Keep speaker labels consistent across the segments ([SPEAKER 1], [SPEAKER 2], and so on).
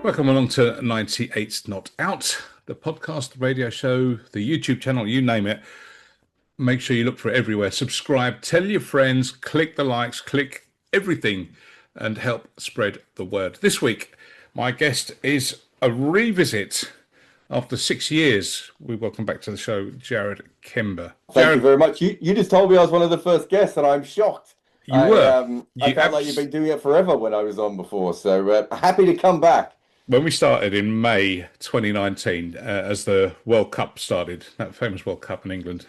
[SPEAKER 1] Welcome along to 98 Not Out, the podcast, the radio show, the YouTube channel, you name it. Make sure you look for it everywhere. Subscribe, tell your friends, click the likes, click everything, and help spread the word. This week, my guest is a revisit. After 6 years, we welcome back to the show, Jarrod Kimber.
[SPEAKER 2] Thank you very much. You just told me I was one of the first guests, and I'm shocked.
[SPEAKER 1] You were.
[SPEAKER 2] I felt like you've been doing it forever when I was on before, so happy to come back.
[SPEAKER 1] When we started in May 2019, as the World Cup started, that famous World Cup in England,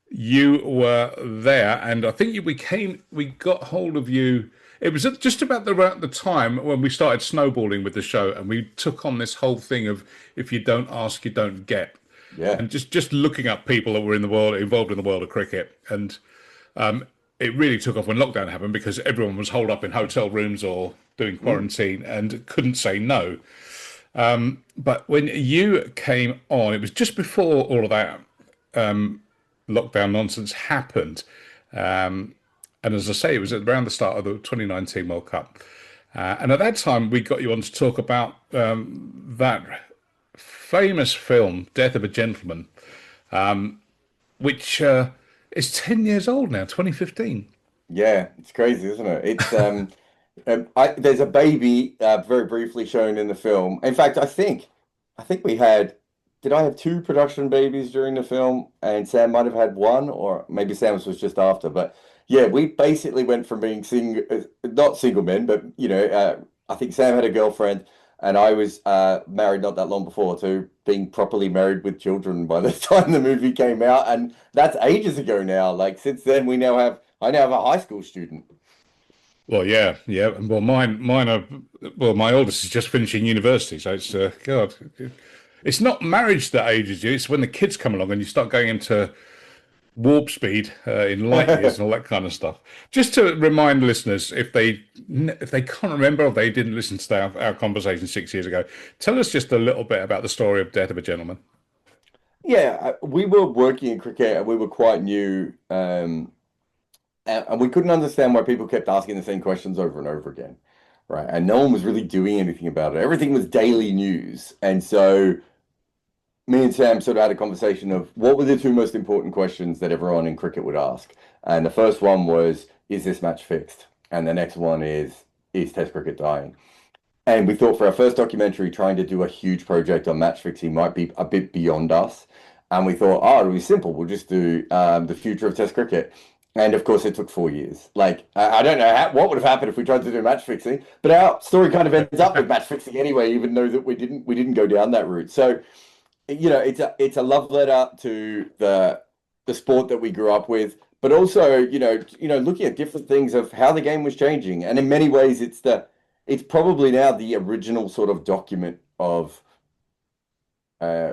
[SPEAKER 1] you were there, and I think we got hold of you. It was just about the time when we started snowballing with the show, and we took on this whole thing of if you don't ask, you don't get.
[SPEAKER 2] Yeah.
[SPEAKER 1] And just looking up people that were involved in the world of cricket, and it really took off when lockdown happened because everyone was holed up in hotel rooms or doing quarantine and couldn't say no. But when you came on, it was just before all of that lockdown nonsense happened. And as I say, it was around the start of the 2019 World Cup. And at that time, we got you on to talk about that famous film, Death of a Gentleman, which is 10 years old now, 2015.
[SPEAKER 2] Yeah, it's crazy, isn't it? It's there's a baby very briefly shown in the film. In fact, I think we had. Did I have two production babies during the film, and Sam might have had one, or maybe Sam's was just after. But yeah, we basically went from being not single men, but I think Sam had a girlfriend, and I was married not that long before, to being properly married with children by the time the movie came out, and that's ages ago now. Like since then, I now have a high school student.
[SPEAKER 1] Well, yeah. Well, mine are. Well, my oldest is just finishing university, so it's God. It's not marriage that ages you. It's when the kids come along and you start going into warp speed in light years and all that kind of stuff. Just to remind listeners, if they can't remember or they didn't listen to our conversation 6 years ago, tell us just a little bit about the story of Death of a Gentleman.
[SPEAKER 2] Yeah, we were working in cricket and we were quite new, and we couldn't understand why people kept asking the same questions over and over again, right? And no one was really doing anything about it. Everything was daily news, and so me and Sam sort of had a conversation of what were the two most important questions that everyone in cricket would ask. And the first one was, is this match fixed? And the next one is Test cricket dying? And we thought for our first documentary, trying to do a huge project on match fixing might be a bit beyond us. And we thought, it'll be simple. We'll just do the future of Test cricket. And of course, it took 4 years. Like, I don't know what would have happened if we tried to do match fixing, but our story kind of ends up with match fixing anyway, even though that we didn't go down that route. So, it's a love letter to the sport that we grew up with, but also, looking at different things of how the game was changing. And in many ways, it's probably now the original sort of document of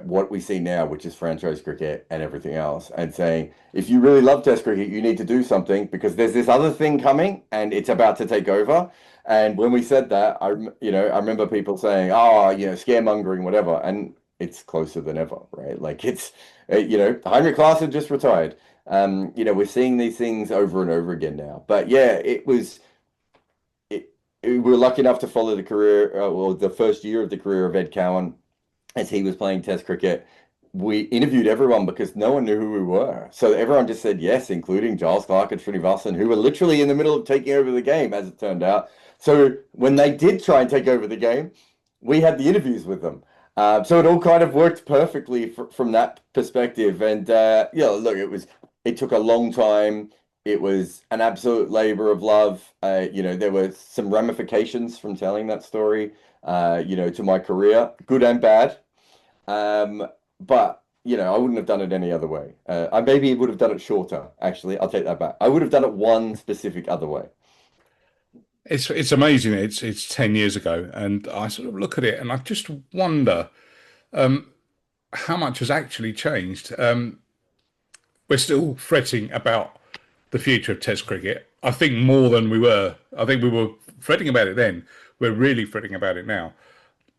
[SPEAKER 2] what we see now, which is franchise cricket and everything else, and saying, if you really love Test cricket, you need to do something because there's this other thing coming and it's about to take over. And when we said that, I remember people saying, scaremongering, whatever. And it's closer than ever, right? Like it's, Heinrich Klaassen just retired. We're seeing these things over and over again now. But yeah, we were lucky enough to follow the career, the first year of the career of Ed Cowan as he was playing Test cricket. We interviewed everyone because no one knew who we were. So everyone just said yes, including Giles Clarke and Srinivasan, who were literally in the middle of taking over the game, as it turned out. So when they did try and take over the game, we had the interviews with them. So it all kind of worked perfectly from that perspective. And look, it took a long time. It was an absolute labor of love. There were some ramifications from telling that story, to my career, good and bad. But I wouldn't have done it any other way. I maybe would have done it shorter, actually. I'll take that back. I would have done it one specific other way.
[SPEAKER 1] It's amazing. It's 10 years ago, and I sort of look at it and I just wonder how much has actually changed. We're still fretting about the future of Test cricket. I think more than we were. I think we were fretting about it then. We're really fretting about it now.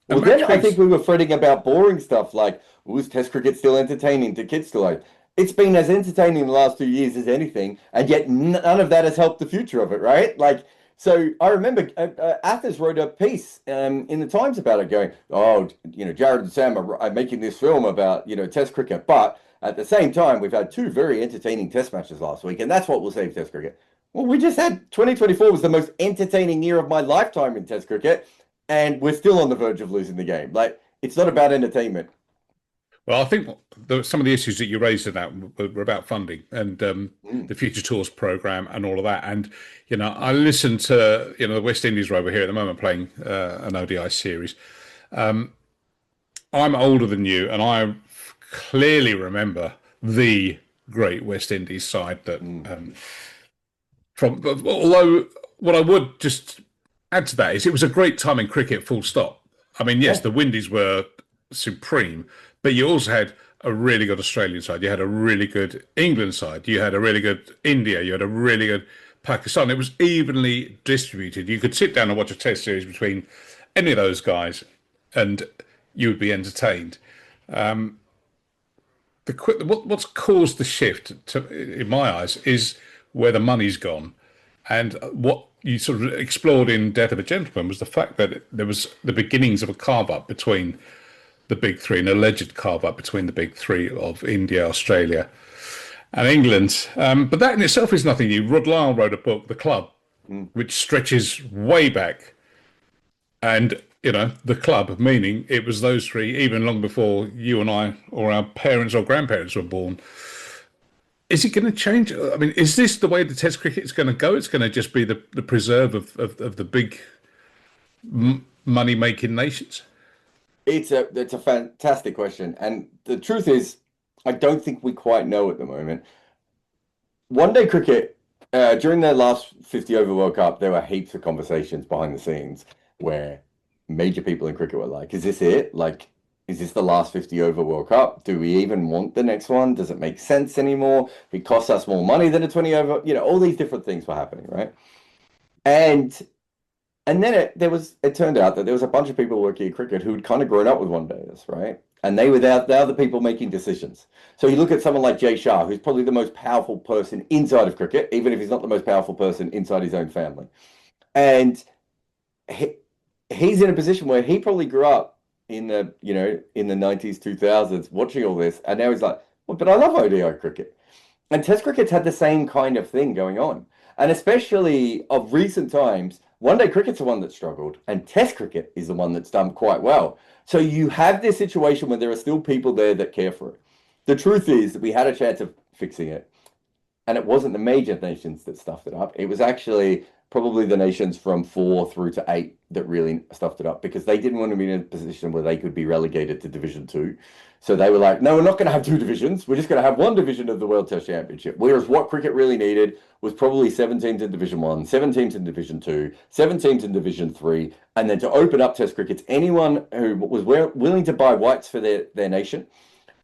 [SPEAKER 2] Well, then I think we were fretting about boring stuff like, was Test cricket still entertaining to kids today? It's been as entertaining the last 2 years as anything, and yet none of that has helped the future of it, right? Like, So I remember Athers wrote a piece in the Times about it, going, "Oh, Jarrod and Sam are making this film about Test cricket, but at the same time, we've had two very entertaining Test matches last week, and that's what will save Test cricket." Well, we just had 2024 was the most entertaining year of my lifetime in Test cricket, and we're still on the verge of losing the game. Like, it's not about entertainment.
[SPEAKER 1] Well, I think some of the issues that you raised in that were about funding and
[SPEAKER 2] Mm.
[SPEAKER 1] the Future Tours program and all of that. And I listened to the West Indies are over here at the moment playing an ODI series. I'm older than you, and I clearly remember the great West Indies side that
[SPEAKER 2] Mm.
[SPEAKER 1] from. Although what I would just add to that is it was a great time in cricket, full stop. I mean, yes,
[SPEAKER 2] Yeah.
[SPEAKER 1] the Windies were supreme, but you also had a really good Australian side. You had a really good England side. You had a really good India. You had a really good Pakistan. It was evenly distributed. You could sit down and watch a test series between any of those guys, and you would be entertained. What's caused the shift, in my eyes, is where the money's gone. And what you sort of explored in Death of a Gentleman was the fact that there was the beginnings of a carve up between the big three, an alleged carve up between the big three of India, Australia, and England. But that in itself is nothing new. Rod Lyle wrote a book, The Club,
[SPEAKER 2] Mm.
[SPEAKER 1] which stretches way back. And, the club, meaning it was those three, even long before you and I or our parents or grandparents were born. Is it going to change? I mean, is this the way the Test cricket is going to go? It's going to just be the preserve of the big money making nations?
[SPEAKER 2] It's a fantastic question, and the truth is, I don't think we quite know at the moment. One day cricket, during their last 50 over World Cup, there were heaps of conversations behind the scenes where major people in cricket were like, "Is this it? Like, is this the last 50 over World Cup? Do we even want the next one? Does it make sense anymore? It costs us more money than a 20 over." All these different things were happening, right? And and then it turned out that there was a bunch of people working in cricket who had kind of grown up with one days, right? And they're the people making decisions. So you look at someone like Jay Shah, who's probably the most powerful person inside of cricket, even if he's not the most powerful person inside his own family. And he, he's in a position where he probably grew up in the 90s, 2000s, watching all this, and now he's like, well, but I love ODI cricket. And Test cricket's had the same kind of thing going on. And especially of recent times, one day cricket's the one that struggled, and Test cricket is the one that's done quite well. So you have this situation where there are still people there that care for it. The truth is that we had a chance of fixing it, and it wasn't the major nations that stuffed it up. It was actually probably the nations from 4 through to 8 that really stuffed it up because they didn't want to be in a position where they could be relegated to Division Two. So they were like, no, we're not going to have two divisions. We're just going to have one division of the World Test Championship. Whereas what cricket really needed was probably 7 teams in Division One, 7 teams in Division Two, 7 teams in Division Three, and then to open up Test cricket to anyone who was willing to buy whites for their nation.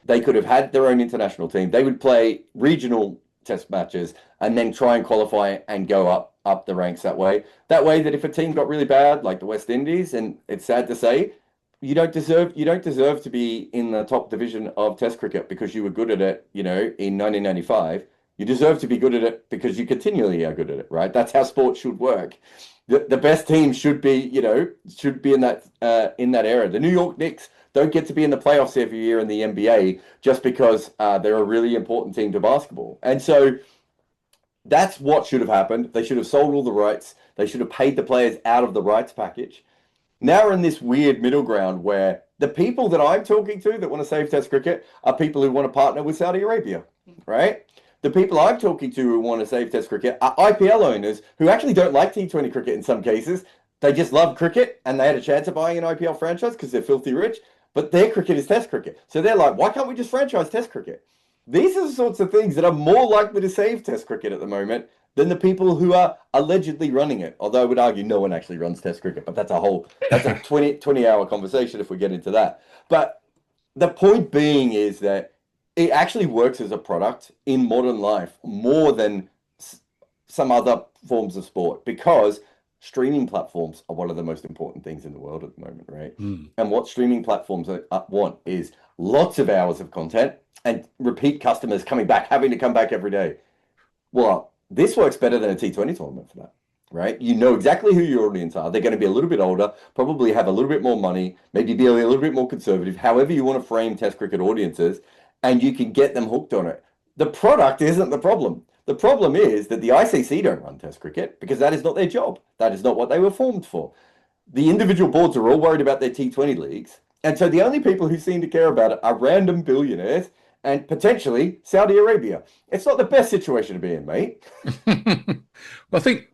[SPEAKER 2] They could have had their own international team. They would play regional test matches and then try and qualify and go up the ranks that way. That way that if a team got really bad, like the West Indies, and it's sad to say, you don't deserve to be in the top division of Test cricket because you were good at it, in 1995. You deserve to be good at it because you continually are good at it, right? That's how sport should work. The best team should be, in that era. The New York Knicks don't get to be in the playoffs every year in the NBA just because they're a really important team to basketball. And so that's what should have happened. They should have sold all the rights. They should have paid the players out of the rights package. Now we're in this weird middle ground where the people that I'm talking to that want to save Test cricket are people who want to partner with Saudi Arabia, right? The people I'm talking to who want to save Test cricket are IPL owners who actually don't like T20 cricket in some cases. They just love cricket and they had a chance of buying an IPL franchise because they're filthy rich, but their cricket is Test cricket. So they're like, why can't we just franchise Test cricket? These are the sorts of things that are more likely to save Test cricket at the moment than the people who are allegedly running it. Although I would argue no one actually runs Test cricket, but that's a 20-hour conversation if we get into that. But the point being is that it actually works as a product in modern life more than some other forms of sport because streaming platforms are one of the most important things in the world at the moment, right?
[SPEAKER 1] Mm.
[SPEAKER 2] And what streaming platforms want is lots of hours of content and repeat customers coming back, having to come back every day. Well, this works better than a T20 tournament for that. right? You know exactly who your audience are. They're going to be a little bit older, probably have a little bit more money, maybe be a little bit more conservative, however you want to frame Test cricket audiences, and you can get them hooked on it. The product isn't the problem. The problem is that the ICC don't run Test cricket because that is not their job. That is not what they were formed for. The individual boards are all worried about their T20 leagues. And so the only people who seem to care about it are random billionaires and potentially Saudi Arabia. It's not the best situation to be in, mate.
[SPEAKER 1] Well, I think,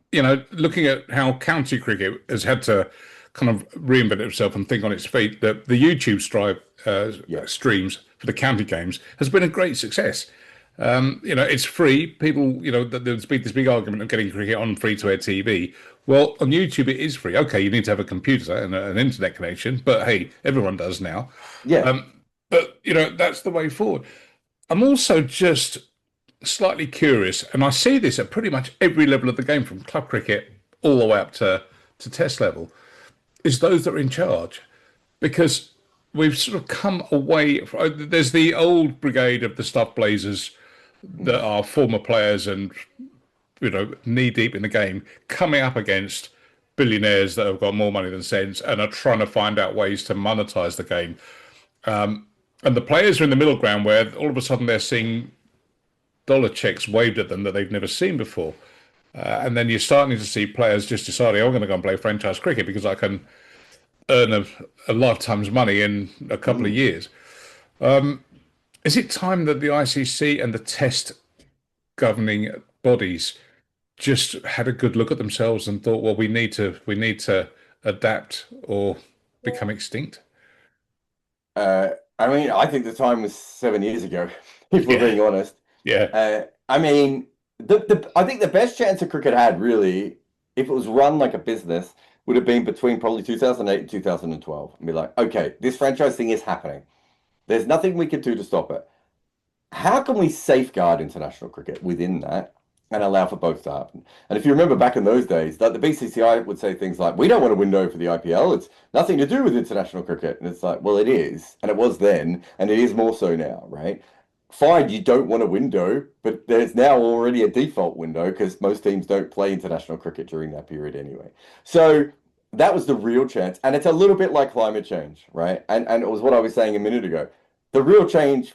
[SPEAKER 1] looking at how county cricket has had to kind of reinvent itself and think on its feet, that the YouTube
[SPEAKER 2] Yeah.
[SPEAKER 1] streams for the county games has been a great success. It's free. People, there's been this big argument of getting cricket on free-to-air TV. Well, on YouTube, it is free. Okay, you need to have a computer and an internet connection, but hey, everyone does now.
[SPEAKER 2] Yeah.
[SPEAKER 1] But, that's the way forward. I'm also just slightly curious, and I see this at pretty much every level of the game, from club cricket all the way up to test level, is those that are in charge. Because we've sort of come away from, there's the old brigade of the stuff blazers that are former players and, knee deep in the game, coming up against billionaires that have got more money than sense and are trying to find out ways to monetize the game. And the players are in the middle ground where all of a sudden they're seeing dollar checks waved at them that they've never seen before. And then you're starting to see players just deciding, I'm going to go and play franchise cricket because I can earn a lifetime's money in a couple of years. Is it time that the ICC and the test governing bodies just had a good look at themselves and thought, well, we need to adapt or become extinct?
[SPEAKER 2] I mean, I think the time was 7 years ago, if we're
[SPEAKER 1] Yeah,
[SPEAKER 2] being honest.
[SPEAKER 1] yeah,
[SPEAKER 2] I mean, I think the best chance of cricket had really, if it was run like a business, would have been between probably 2008 and 2012. And be like, okay, this franchise thing is happening. There's nothing we can do to stop it. How can we safeguard international cricket within that and allow for both to happen? And if you remember back in those days, that the BCCI would say things like, "We don't want a window for the IPL. It's nothing to do with international cricket." And it's like, well, it is, and it was then, and it is more so now, right? Fine, you don't want a window, but there's now already a default window because most teams don't play international cricket during that period anyway. So that was the real chance, and it's a little bit like climate change, right? And it was what I was saying a minute ago. The real chance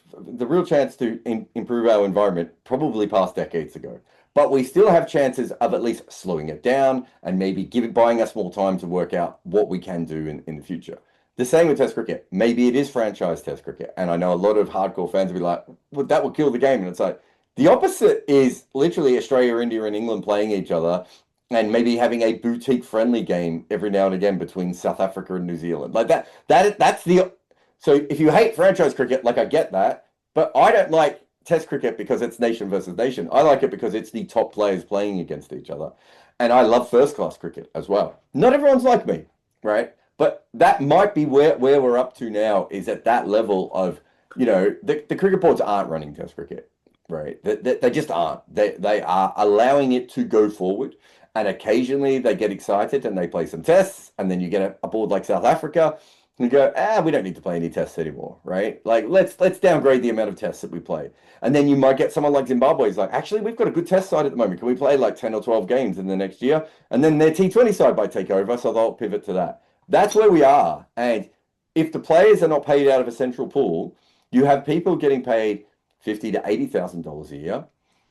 [SPEAKER 2] to improve our environment probably passed decades ago. But we still have chances of at least slowing it down and maybe buying us more time to work out what we can do in the future. The same with Test cricket. Maybe it is franchise Test cricket. And I know a lot of hardcore fans will be like, well, that would kill the game. And it's like, the opposite is literally Australia, India, and England playing each other and maybe having a boutique friendly game every now and again between South Africa and New Zealand. Like that's the so if you hate franchise cricket, like I get that, but I don't like Test cricket because it's nation versus nation. I like it because it's the top players playing against each other. And I love first class cricket as well. Not everyone's like me, right? But that might be where we're up to now is at that level of, the cricket boards aren't running Test cricket, right? They just aren't. They are allowing it to go forward. And occasionally they get excited and they play some tests. And then you get a board like South Africa and you go, we don't need to play any tests anymore, right? Like let's downgrade the amount of tests that we play. And then you might get someone like Zimbabwe who's like, actually, we've got a good test side at the moment. Can we play like 10 or 12 games in the next year? And then their T20 side might take over, so they'll pivot to that. That's where we are. And if the players are not paid out of a central pool, you have people getting paid $50,000 to $80,000 a year,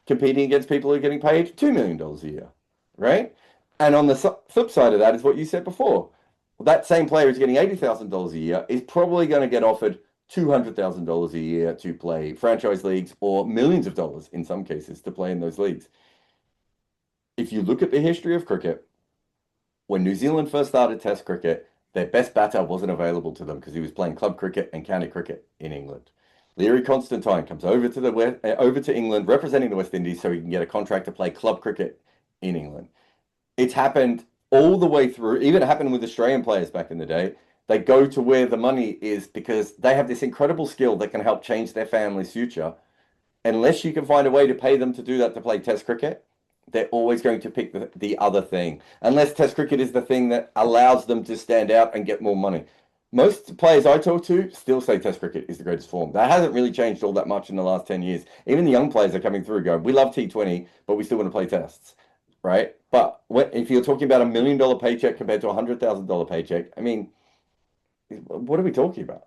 [SPEAKER 2] competing against people who are getting paid $2 million a year, right? And on the flip side of that is what you said before. Well, that same player who's getting $80,000 a year is probably going to get offered $200,000 a year to play franchise leagues or millions of dollars in some cases to play in those leagues. If you look at the history of cricket, when New Zealand first started Test cricket, their best batter wasn't available to them because he was playing club cricket and county cricket in England. Leary Constantine comes over to England representing the West Indies so he can get a contract to play club cricket in England. It's happened all the way through. Even it happened with Australian players back in the day. They go to where the money is because they have this incredible skill that can help change their family's future. Unless you can find a way to pay them to do that to play Test cricket, they're always going to pick the other thing. Unless Test cricket is the thing that allows them to stand out and get more money. Most players I talk to still say Test cricket is the greatest form. That hasn't really changed all that much in the last 10 years. Even the young players are coming through going, we love T20, but we still want to play tests. right? But if you're talking about $1 million paycheck compared to $100,000 paycheck, I mean, what are we talking about?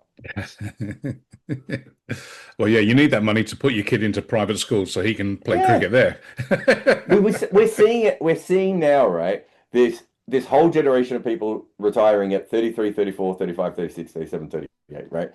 [SPEAKER 1] Well, yeah, you need that money to put your kid into private school so he can play
[SPEAKER 2] Yeah.
[SPEAKER 1] cricket there.
[SPEAKER 2] We're seeing it. We're seeing now, right? This whole generation of people retiring at 33, 34, 35, 36, 37, 38, right?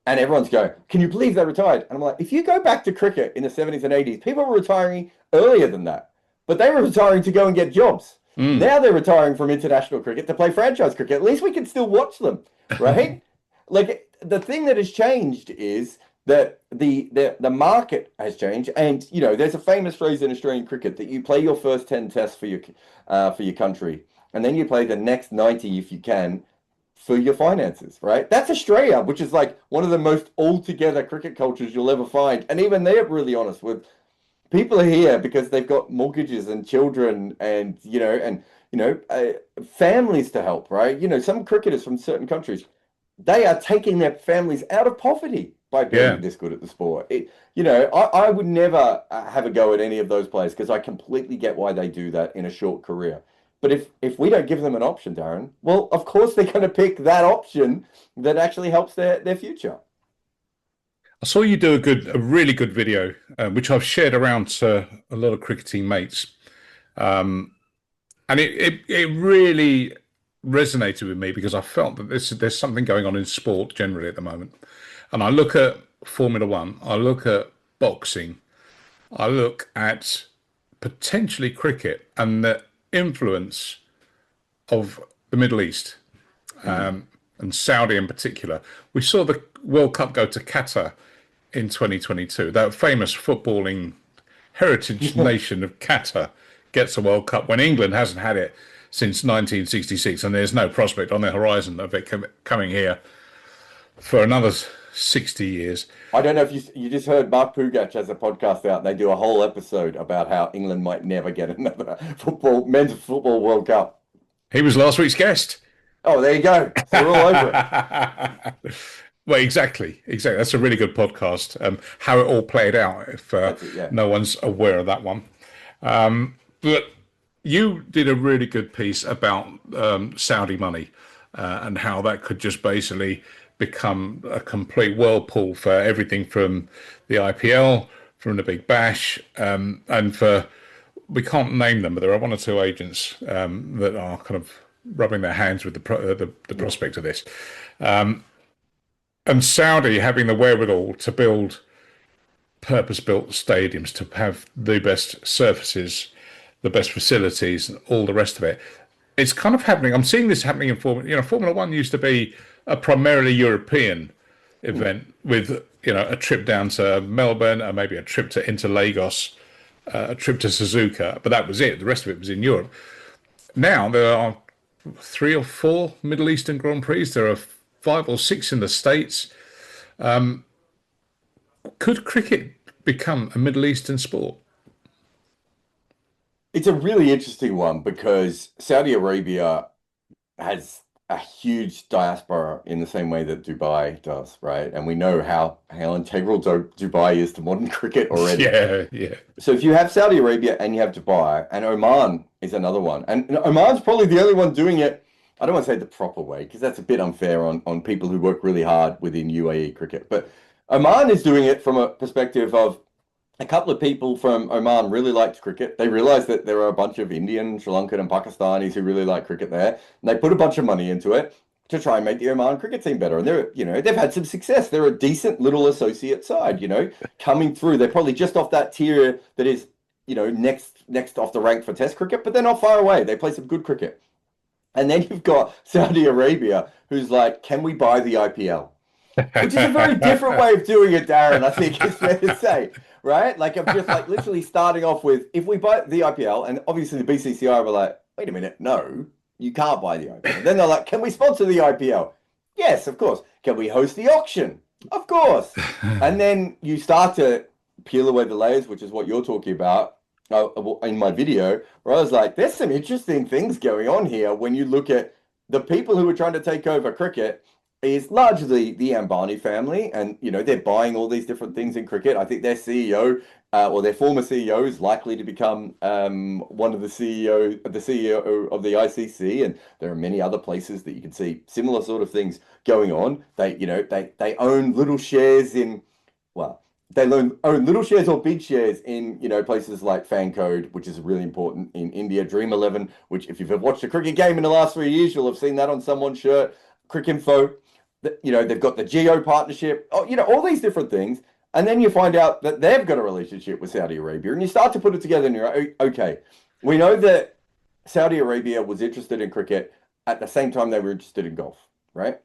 [SPEAKER 2] And everyone's going, can you believe they retired? And I'm like, if you go back to cricket in the 70s and 80s, people were retiring earlier than that. But they were retiring to go and get jobs.
[SPEAKER 1] Mm.
[SPEAKER 2] Now they're retiring from international cricket to play franchise cricket. At least we can still watch them, right? Like the thing that has changed is that the market has changed, and there's a famous phrase in Australian cricket that you play your first 10 tests for your country, and then you play the next 90 if you can for your finances, right? That's Australia, which is like one of the most altogether cricket cultures you'll ever find, and even they're really honest with people are here because they've got mortgages and children and families to help, right? Some cricketers from certain countries, they are taking their families out of poverty by being
[SPEAKER 1] Yeah.
[SPEAKER 2] this good at the sport. I would never have a go at any of those players because I completely get why they do that in a short career. But if we don't give them an option, Darren, well, of course they're going to pick that option that actually helps their future.
[SPEAKER 1] I saw you do a really good video, which I've shared around to a lot of cricketing mates. And it really resonated with me because I felt that there's something going on in sport generally at the moment. And I look at Formula One, I look at boxing, I look at potentially cricket and the influence of the Middle East,
[SPEAKER 2] Mm.
[SPEAKER 1] and Saudi in particular. We saw the World Cup go to Qatar in 2022. That famous footballing heritage nation of Qatar gets a World Cup when England hasn't had it since 1966, and there's no prospect on the horizon of it coming here for another 60 years.
[SPEAKER 2] I don't know if you just heard Mark Pugac has a podcast out, and they do a whole episode about how England might never get another men's football World Cup.
[SPEAKER 1] He was last week's guest.
[SPEAKER 2] Oh, there you go. So we're all over it.
[SPEAKER 1] Well, exactly. That's a really good podcast. How it all played out, if
[SPEAKER 2] That's it, yeah.
[SPEAKER 1] no one's aware of that one. But you did a really good piece about Saudi money, and how that could just basically become a complete whirlpool for everything from the IPL, from the Big Bash, and we can't name them, but there are one or two agents that are kind of rubbing their hands with the prospect of this. And Saudi having the wherewithal to build purpose-built stadiums, to have the best surfaces, the best facilities, and all the rest of it. It's kind of happening. I'm seeing this happening in Formula One used to be a primarily European event with a trip down to Melbourne, or maybe a trip into Lagos, a trip to Suzuka, but that was it. The rest of it was in Europe. Now there are 3 or 4 Middle Eastern Grand Prix. There are 5 or 6 in the States. Could cricket become a Middle Eastern sport?
[SPEAKER 2] It's a really interesting one because Saudi Arabia has a huge diaspora in the same way that Dubai does, right? And we know how integral Dubai is to modern cricket already.
[SPEAKER 1] Yeah.
[SPEAKER 2] So if you have Saudi Arabia and you have Dubai, and Oman is another one, and Oman's probably the only one doing it. I don't want to say the proper way because that's a bit unfair on people who work really hard within UAE cricket. But Oman is doing it from a perspective of a couple of people from Oman really liked cricket. They realized that there are a bunch of Indian, Sri Lankan, and Pakistanis who really like cricket there, and they put a bunch of money into it to try and make the Oman cricket team better. And they've had some success. They're a decent little associate side, coming through. They're probably just off that tier that is, next off the rank for Test cricket, but they're not far away. They play some good cricket. And then you've got Saudi Arabia, who's like, can we buy the IPL? Which is a very different way of doing it, Darren, I think it's fair to say, right? Like, I'm just like literally starting off with, if we buy the IPL, and obviously the BCCI were like, wait a minute, no, you can't buy the IPL. Then they're like, can we sponsor the IPL? Yes, of course. Can we host the auction? Of course. And then you start to peel away the layers, which is what you're talking about in my video, where I was like, there's some interesting things going on here when you look at the people who are trying to take over cricket is largely the Ambani family, and they're buying all these different things in cricket. I think their CEO or their former CEO is likely to become one of the CEO of the ICC, and there are many other places that you can see similar sort of things going on. They own little shares in, well, own little shares or big shares in, places like FanCode, which is really important in India, Dream 11, which if you've ever watched a cricket game in the last 3 years, you'll have seen that on someone's shirt. Cricinfo, they've got the Geo partnership, all these different things. And then you find out that they've got a relationship with Saudi Arabia, and you start to put it together and you're like, okay, we know that Saudi Arabia was interested in cricket at the same time they were interested in golf, right?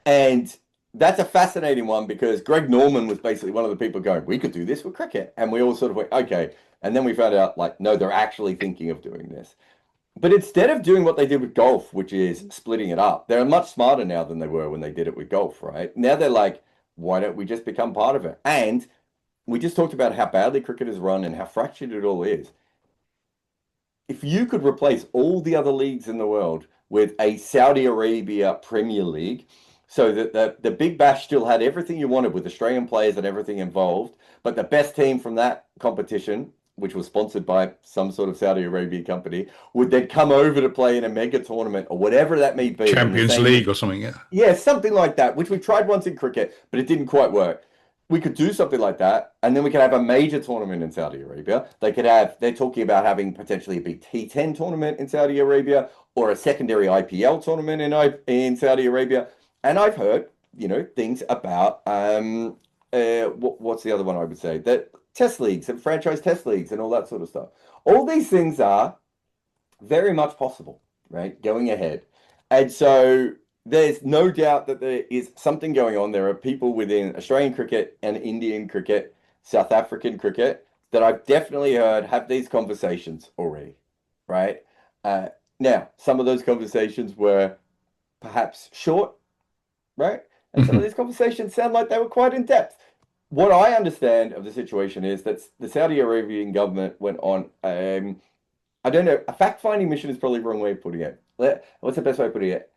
[SPEAKER 2] And that's a fascinating one because Greg Norman was basically one of the people going, we could do this with cricket. And we all sort of went, okay. And then we found out, like, no, they're actually thinking of doing this. But instead of doing what they did with golf, which is splitting it up, they're much smarter now than they were when they did it with golf, right? Now they're like, why don't we just become part of it? And we just talked about how badly cricket is run and how fractured it all is. If you could replace all the other leagues in the world with a Saudi Arabia Premier League, so that the Big Bash still had everything you wanted with Australian players and everything involved, but the best team from that competition, which was sponsored by some sort of Saudi Arabia company, would then come over to play in a mega tournament or whatever that may be.
[SPEAKER 1] Champions League or something, yeah.
[SPEAKER 2] Yeah, something like that, which we tried once in cricket, but it didn't quite work. We could do something like that, and then we could have a major tournament in Saudi Arabia. They're talking about having potentially a big T10 tournament in Saudi Arabia or a secondary IPL tournament in Saudi Arabia. And I've heard, things about what's the other one I would say? That test leagues and franchise test leagues and all that sort of stuff. All these things are very much possible, right? Going ahead. And so there's no doubt that there is something going on. There are people within Australian cricket and Indian cricket, South African cricket, that I've definitely heard have these conversations already, right? Now, some of those conversations were perhaps short, right? And some of these conversations sound like they were quite in depth. What I understand of the situation is that the Saudi Arabian government went on, I don't know, a fact-finding mission is probably the wrong way of putting it. What's the best way of putting it?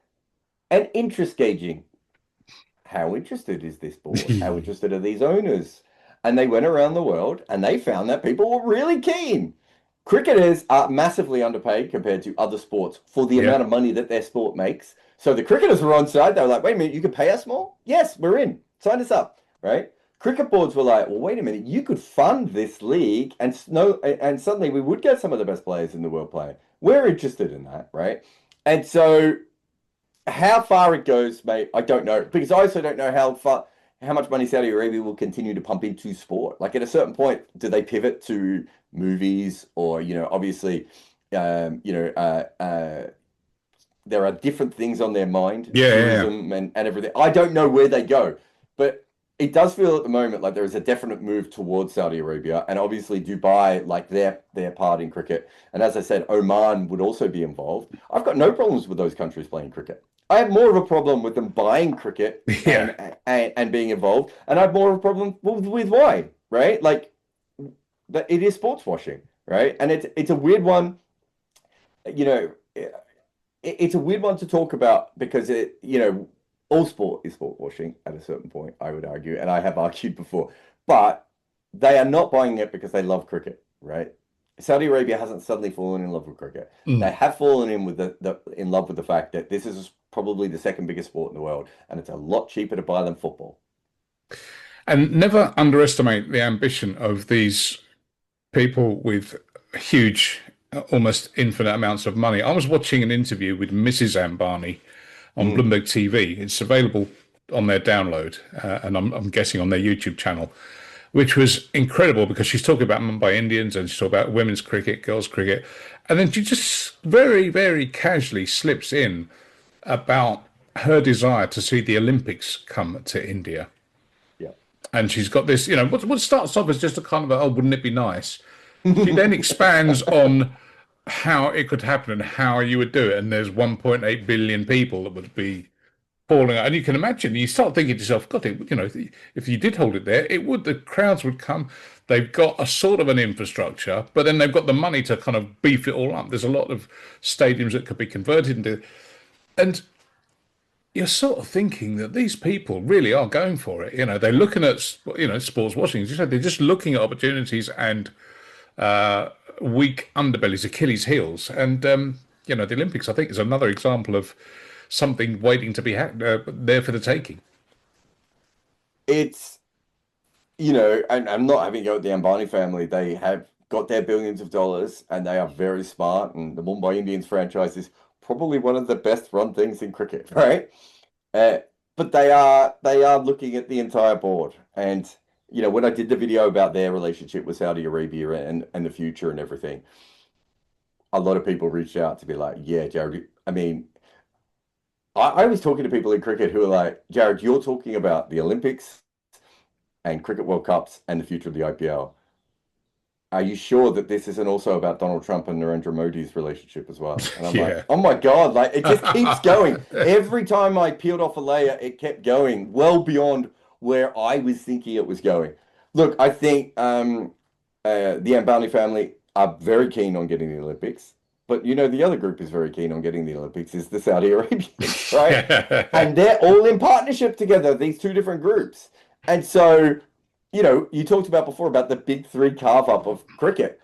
[SPEAKER 2] An interest gauging. How interested is this board? How interested are these owners? And they went around the world and they found that people were really keen. Cricketers are massively underpaid compared to other sports for the amount of money that their sport makes. So the cricketers were on side. They were like, wait a minute, you can pay us more? Yes, we're in. Sign us up, right? Cricket boards were like, well, wait a minute, you could fund this league and suddenly we would get some of the best players in the world playing. We're interested in that, right? And so how far it goes, mate, I don't know. Because I also don't know how much money Saudi Arabia will continue to pump into sport. Like at a certain point, do they pivot to movies or, obviously, there are different things on their mind, tourism and everything. I don't know where they go, but it does feel at the moment like there is a definite move towards Saudi Arabia and obviously Dubai, like their part in cricket. And as I said, Oman would also be involved. I've got no problems with those countries playing cricket. I have more of a problem with them buying cricket and being involved. And I have more of a problem with why, right? Like that it is sports washing, right? And it's a weird one, it's a weird one to talk about because all sport is sport washing at a certain point, I would argue, and I have argued before. But they are not buying it because they love cricket, right? Saudi Arabia hasn't suddenly fallen in love with cricket. They have fallen in with in love with the fact that this is probably the second biggest sport in the world, and it's a lot cheaper to buy than football.
[SPEAKER 1] And never underestimate the ambition of these people with huge, almost infinite amounts of money. I was watching an interview with Mrs. Ambani on Bloomberg TV. It's available on their download, and I'm guessing on their YouTube channel, which was incredible because she's talking about Mumbai Indians and she's talking about women's cricket, girls' cricket. And then she just very, very casually slips in about her desire to see the Olympics come to India.
[SPEAKER 2] Yeah.
[SPEAKER 1] And she's got this, what starts off as just a kind of, oh, wouldn't it be nice? She then expands on how it could happen and how you would do it. And there's 1.8 billion people that would be falling out. And you can imagine, you start thinking to yourself, God, if you did hold it there, the crowds would come. They've got a sort of an infrastructure, but then they've got the money to kind of beef it all up. There's a lot of stadiums that could be converted into. And you're sort of thinking that these people really are going for it. They're looking at, sports washing. As you said, they're just looking at opportunities and weak underbellies, Achilles' heels. And, the Olympics, I think, is another example of something waiting to be there for the taking.
[SPEAKER 2] It's, and I'm not having a go at the Ambani family. They have got their billions of dollars and they are very smart. And the Mumbai Indians franchise is probably one of the best run things in cricket, right? Uh, but they are looking at the entire board. And when I did the video about their relationship with Saudi Arabia and the future and everything, a lot of people reached out to be like, yeah, Jarrod. I mean, I was talking to people in cricket who are like, Jarrod, you're talking about the Olympics and Cricket World Cups and the future of the IPL. Are you sure that this isn't also about Donald Trump and Narendra Modi's relationship as well? And I'm like,
[SPEAKER 1] Yeah.
[SPEAKER 2] oh my God, like it just keeps going. Every time I peeled off a layer, it kept going well beyond where I was thinking it was going. Look, I think the Ambani family are very keen on getting the Olympics, but the other group is very keen on getting the Olympics is the Saudi Arabians, right?
[SPEAKER 1] Yeah.
[SPEAKER 2] And they're all in partnership together, these two different groups. And so you talked about before about the big three carve up of cricket.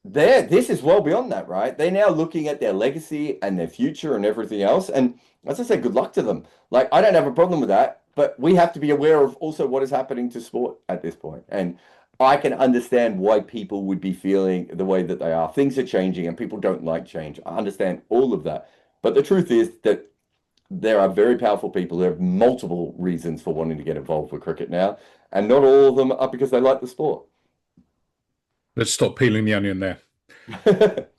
[SPEAKER 2] This is well beyond that, right? They're now looking at their legacy and their future and everything else. And as I said, good luck to them. Like, I don't have a problem with that, but we have to be aware of also what is happening to sport at this point. And I can understand why people would be feeling the way that they are. Things are changing and people don't like change. I understand all of that. But the truth is that there are very powerful people who have multiple reasons for wanting to get involved with cricket now, and not all of them are because they like the sport.
[SPEAKER 1] Let's stop peeling the onion there.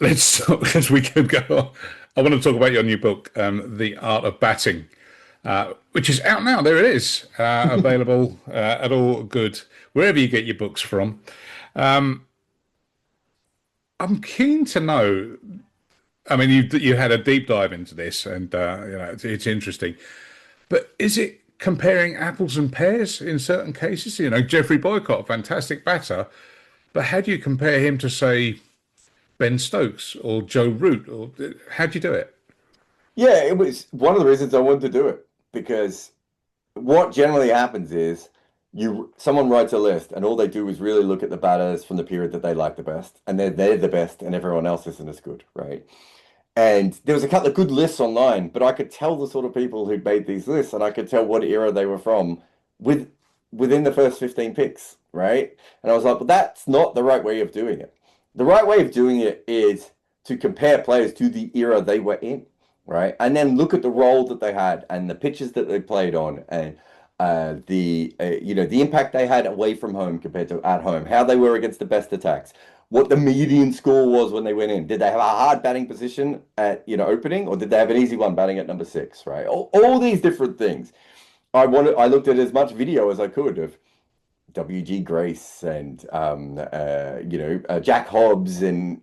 [SPEAKER 1] Let's stop because we could go on. I want to talk about your new book, The Art of Batting, which is out now. There it is, available at all good, wherever you get your books from. I'm keen to know. I mean, you had a deep dive into this, and it's interesting. But is it comparing apples and pears in certain cases? Jeffrey Boycott, a fantastic batter, but how do you compare him to, say, Ben Stokes or Joe Root? Or how do you do it?
[SPEAKER 2] Yeah, it was one of the reasons I wanted to do it because what generally happens is someone writes a list and all they do is really look at the batters from the period that they like the best, and they're the best, and everyone else isn't as good, right? And there was a couple of good lists online, but I could tell the sort of people who made these lists, and I could tell what era they were from with within the first 15 picks, right? And I was like, well, that's not the right way of doing it. The right way of doing it is to compare players to the era they were in, right? And then look at the role that they had and the pitches that they played on and the impact they had away from home compared to at home, how they were against the best attacks, what the median score was when they went in. Did they have a hard batting position at opening, or did they have an easy one batting at number six? Right, all these different things. I looked at as much video as I could of WG Grace and Jack Hobbs and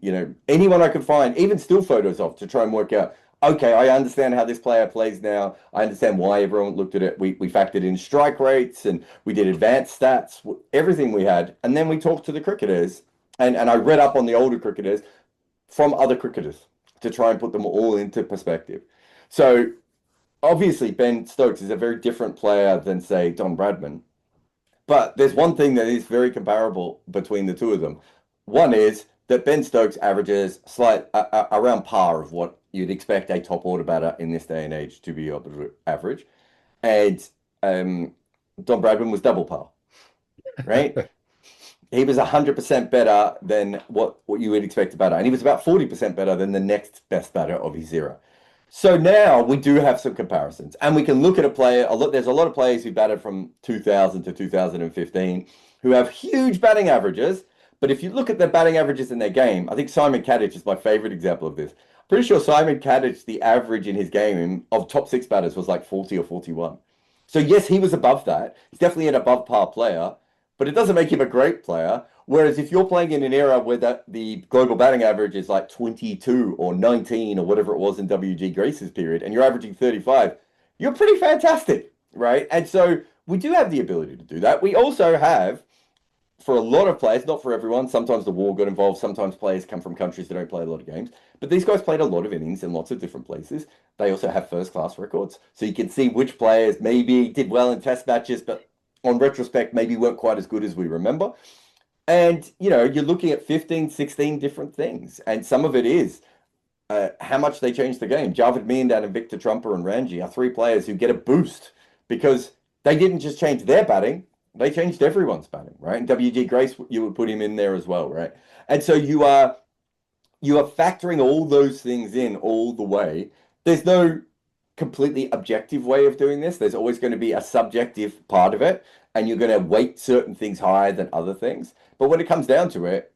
[SPEAKER 2] anyone I could find, even still photos of, to try and work out. Okay, I understand how this player plays now. I understand why everyone looked at it. We factored in strike rates and we did advanced stats, everything we had, and then we talked to the cricketers and I read up on the older cricketers from other cricketers to try and put them all into perspective. So obviously Ben Stokes is a very different player than say Don Bradman. But there's one thing that is very comparable between the two of them. One is that Ben Stokes averages around par of what you'd expect a top order batter in this day and age to be able to average, and Don Bradman was double par, right? He was 100% better than what you would expect a batter, and he was about 40% better than the next best batter of his era. So now we do have some comparisons, and we can look at a player. There's a lot of players who batted from 2000 to 2015 who have huge batting averages. But if you look at their batting averages in their game, I think Simon Kadich is my favorite example of this. Pretty sure Simon Kadich, the average in his game of top six batters was like 40 or 41. So yes, he was above that. He's definitely an above par player, but it doesn't make him a great player. Whereas if you're playing in an era where the global batting average is like 22 or 19 or whatever it was in WG Grace's period, and you're averaging 35, you're pretty fantastic, right? And so we do have the ability to do that. We also have for a lot of players, not for everyone. Sometimes the war got involved. Sometimes players come from countries that don't play a lot of games. But these guys played a lot of innings in lots of different places. They also have first-class records. So you can see which players maybe did well in test matches, but on retrospect, maybe weren't quite as good as we remember. And, you're looking at 15, 16 different things. And some of it is how much they changed the game. Jarrod Kimber and Victor Trumper and Ranji are three players who get a boost because they didn't just change their batting, they changed everyone's batting, right? And WG Grace, you would put him in there as well, right? And so you are factoring all those things in all the way. There's no completely objective way of doing this. There's always going to be a subjective part of it, and you're going to weight certain things higher than other things. But when it comes down to it,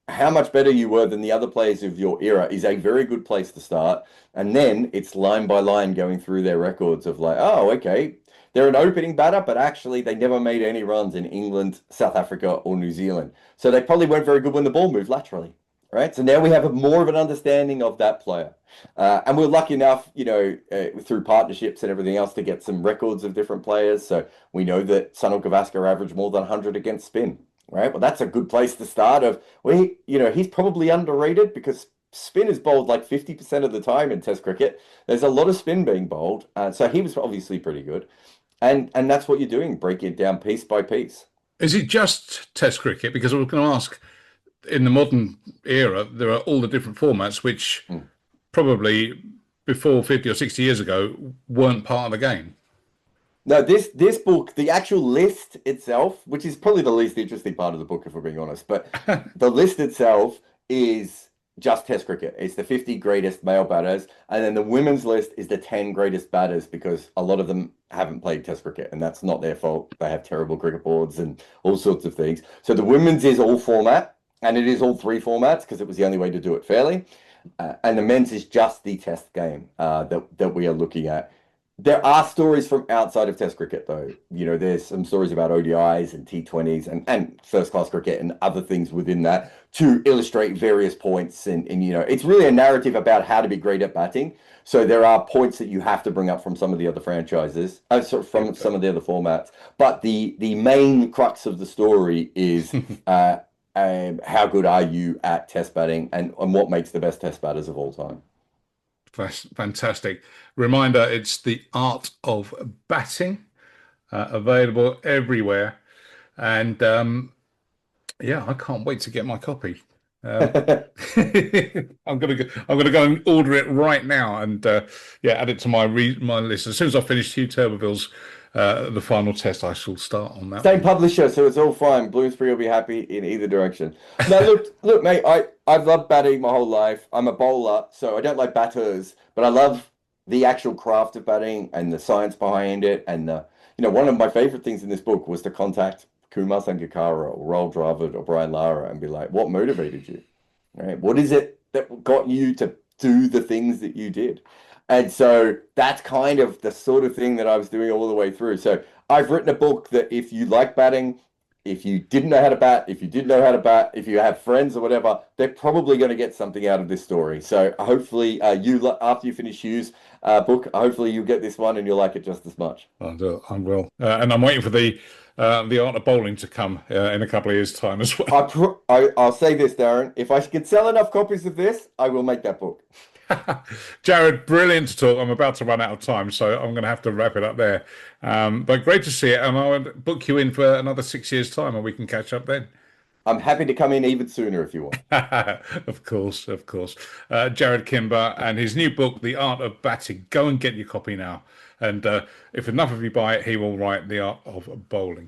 [SPEAKER 2] how much better you were than the other players of your era is a very good place to start. And then it's line by line going through their records of like, oh, okay, they're an opening batter, but actually they never made any runs in England, South Africa, or New Zealand. So they probably weren't very good when the ball moved laterally, right? So now we have more of an understanding of that player. And we're lucky enough, through partnerships and everything else to get some records of different players. So we know that Sunil Gavaskar averaged more than 100 against spin. Right. Well, that's a good place to start. He's probably underrated because spin is bowled like 50% of the time in Test cricket. There's a lot of spin being bowled. So he was obviously pretty good. And that's what you're doing, breaking it down piece by piece.
[SPEAKER 1] Is it just Test cricket? Because I was going to ask, in the modern era, there are all the different formats which probably before 50 or 60 years ago weren't part of the game.
[SPEAKER 2] No, this book, the actual list itself, which is probably the least interesting part of the book, if we're being honest, but the list itself is just Test cricket. It's the 50 greatest male batters, and then the women's list is the 10 greatest batters because a lot of them haven't played Test cricket, and that's not their fault. They have terrible cricket boards and all sorts of things. So the women's is all format, and it is all three formats because it was the only way to do it fairly. And the men's is just the Test game that we are looking at. There are stories from outside of Test cricket, though. There's some stories about ODIs and T20s and first-class cricket and other things within that to illustrate various points. And it's really a narrative about how to be great at batting. So there are points that you have to bring up from some of the other franchises, from some of the other formats. But the main crux of the story is how good are you at Test batting and what makes the best Test batters of all time.
[SPEAKER 1] Fantastic. Reminder, it's The Art of Batting, available everywhere. And I can't wait to get my copy. I'm gonna go and order it right now and add it to my list. As soon as I finish Hugh Turbeville's The Final Test, I shall start on that.
[SPEAKER 2] Same publisher, so it's all fine. Bloomsbury will be happy in either direction. No, look, mate. I've loved batting my whole life. I'm a bowler, so I don't like batters, but I love the actual craft of batting and the science behind it. And one of my favorite things in this book was to contact Kumar Sangakkara or Rahul Dravid or Brian Lara and be like, what motivated you? Right? What is it that got you to do the things that you did? And so that's kind of the sort of thing that I was doing all the way through. So I've written a book that if you like batting, if you didn't know how to bat, if you did know how to bat, if you have friends or whatever, they're probably going to get something out of this story. So hopefully after you finish Hugh's book, hopefully you'll get this one and you'll like it just as much.
[SPEAKER 1] I will. And I'm waiting for the Art of Bowling to come in a couple of years' time as well.
[SPEAKER 2] I'll say this, Darren. If I could sell enough copies of this, I will make that book.
[SPEAKER 1] Jarrod, brilliant to talk. I'm about to run out of time, so I'm going to have to wrap it up there. But great to see it, and I'll book you in for another 6 years' time, and we can catch up then.
[SPEAKER 2] I'm happy to come in even sooner if you want.
[SPEAKER 1] Of course. Jarrod Kimber and his new book, The Art of Batting. Go and get your copy now. And if enough of you buy it, he will write The Art of Bowling.